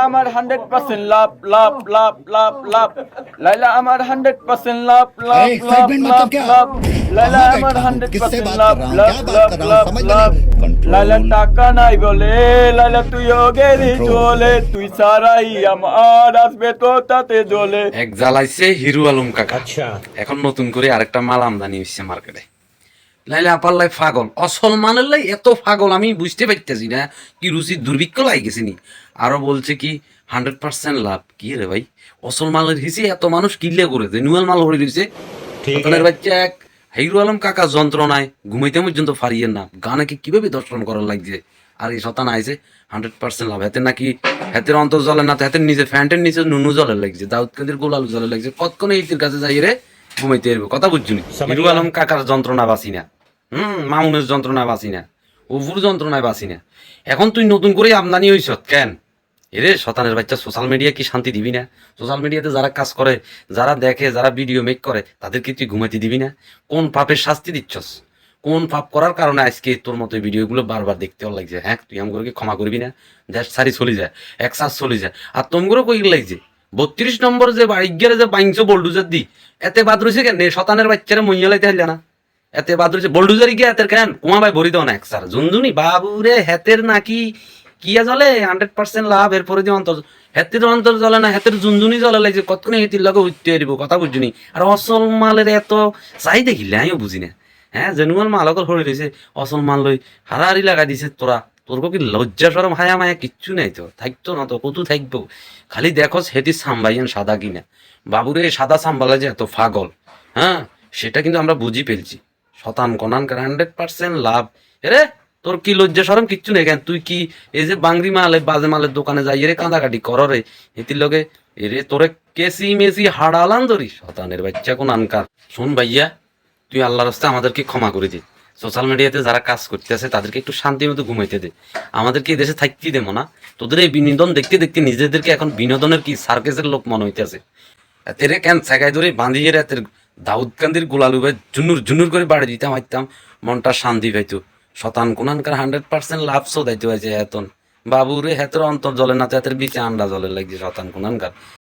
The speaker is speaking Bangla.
আমার 100% লাভ লাভ লাভ লাভ লাভ লাইলা আমার 100% লাভ লাভ अरे লাভ एक्साइटमेंट লাভ मतलब क्या লাভ লাইলা कहाँ আমার बैठा हूँ किससे 100% बात লাভ कर रहा हूँ লাভ क्या बात লাভ कर रहा লাভ हूँ समझ में লাভ नहीं লাইলা कंट्रोल টাকা নাই বলে লাইলা তুইও গেলি Control. চলে তুই সারাই আমার আসবে তো তাতে জ্বলে এক জ্বালাইছে হিরু আলম কাকা। এখন নতুন করে আরেকটা মাল আমদানি হচ্ছে মার্কেটে। লাইলে আপাল্লাই পাগল, অসল মানের লাই এত পাগল আমি বুঝতে পারতেছি না, কি রুচির দুর্ভিক্ষ লাই গেছে নি। আরো বলছে কি 100% লাভ। কি রে ভাই, অসল মালের হিসে এত মানুষ কিনলে করেছে, নুয়াল মাল হয়ে রয়েছে। সন্তানের বাচ্চা এক হিরু আলম কাকা যন্ত্রণায় ঘুমাইতে পর্যন্ত ফারিয়ে না, গানাকে কিভাবে দর্শন করার লাগছে। আর এই শতান আইছে 100% লাভ। হাতে নাকি হাতের অন্তর জলে না, হাতের নিচে প্যান্টের নিচে নুনু জলে লাগছে, দাউদকান্দির গোলালু জলে লাগছে। কতক্ষণ এইটির কাছে যাই রে ঘুমাইতে এরবে, কথা বুঝছুনি। হিরু আলম কাকার যন্ত্রণা বাঁচি না, মামুনের যন্ত্রণা বাঁচি না, অপুর যন্ত্রণায় বাঁচি না। এখন তুই নতুন করে আমদানি হইছ কেন? এরে শতানের বাচ্চা, সোশ্যাল মিডিয়া কি শান্তি দিবি না? সোশ্যাল মিডিয়াতে যারা কাজ করে, যারা দেখে, যারা ভিডিও মেক করে, তাদেরকে তুই ঘুমাইতে দিবি না? কোন পাপের শাস্তি দিচ্ছস? কোন পাপ করার কারণে আজকে তোর মতো ভিডিওগুলো বারবার দেখতে লাগছে? হ্যাঁ, তুই আমগুলোকে ক্ষমা করবি না? দেশ সারি চলে যায়, এক সাজ চলে যায়। আর তোমগুলো কই লাগছে 32 নম্বর যে বাইকের যে বাইংশো বোল্ডুজার দি এতে বাদ রয়েছে কেন? শতানের বাচ্চারা মইয়ালাইতে হারলে না, এতে বাদ রয়েছে বোল্ডুজারি গিয়ে এতের কেন কুমা ভাই ভরি দাও না এক স্যার ঝুনঝুনি বাবু রে। হেতের নাকি কিয়া জ্বলে 100% লাভ, এরপরে যে অন্তর হেতের অন্তর জ্বলে না, হেতের ঝুনঝুনি জ্বলে লাগছে। কতক্ষণ হেতির লগে উঠতে দিব, কথা বুঝুনি। আর অসল মালের এত চাই দেখিলে আমিও বুঝি না। হ্যাঁ, জেনুয়াল মাল অকল হয়ে রয়েছে, অসল মাল লই হারাহারি লাগাই দিছে। তোরা তোর কি লজ্জা সরম হায়া মায়া কিচ্ছু নাই তো, থাকতো না তো, কত থাকবো? খালি দেখো হেটি সাম্বাইয়ান সাদা কিনা। বাবুরে সাদা সাম্বালা যে এত পাগল, হ্যাঁ সেটা কিন্তু আমরা বুঝি ফেলছি। শতান কনানকার 100% লাভ। রে তোর কি লজ্জা সরম কিচ্ছু নেই কেন? তুই কি এই যে বাংরি মালে বাজে মালের দোকানে যাই রে কাঁদাকাটি কর রে এটির লগে? এরে তোরে কেসি মেসি হাড়ালান ধরি শতানের বাচ্চা কোন আনকার। শোন ভাইয়া, তুই আল্লাহর রাস্তায় আমাদেরকে ক্ষমা করে দে। সোশ্যাল মিডিয়াতে যারা কাজ করতে আছে তাদেরকে একটু শান্তি মতো ঘুমাইতে দে। আমাদেরকে এই দেশে থাকতেই দেবো না। তোদের এই বিনোদন দেখতে দেখতে নিজেদেরকে এখন বিনোদনের কি সার্কেসের লোক মনে হইতেছে। এতেরে কেন জায়গায় ধরে বাঁধিয়ে এতের দাউদকান্দির গোলালু ভাই জুনুর জুনুর করে বাড়ি দিতাম আইতাম, মনটা শান্তি পাইতো। শতান কোনানকার 100% লাভ শোধাইতে হয়েছে এতন। বাবুরে হেতের অন্তর জলে না, তো এতের বিচে আন্ডা জলে লাগছে শতান কোনানকার।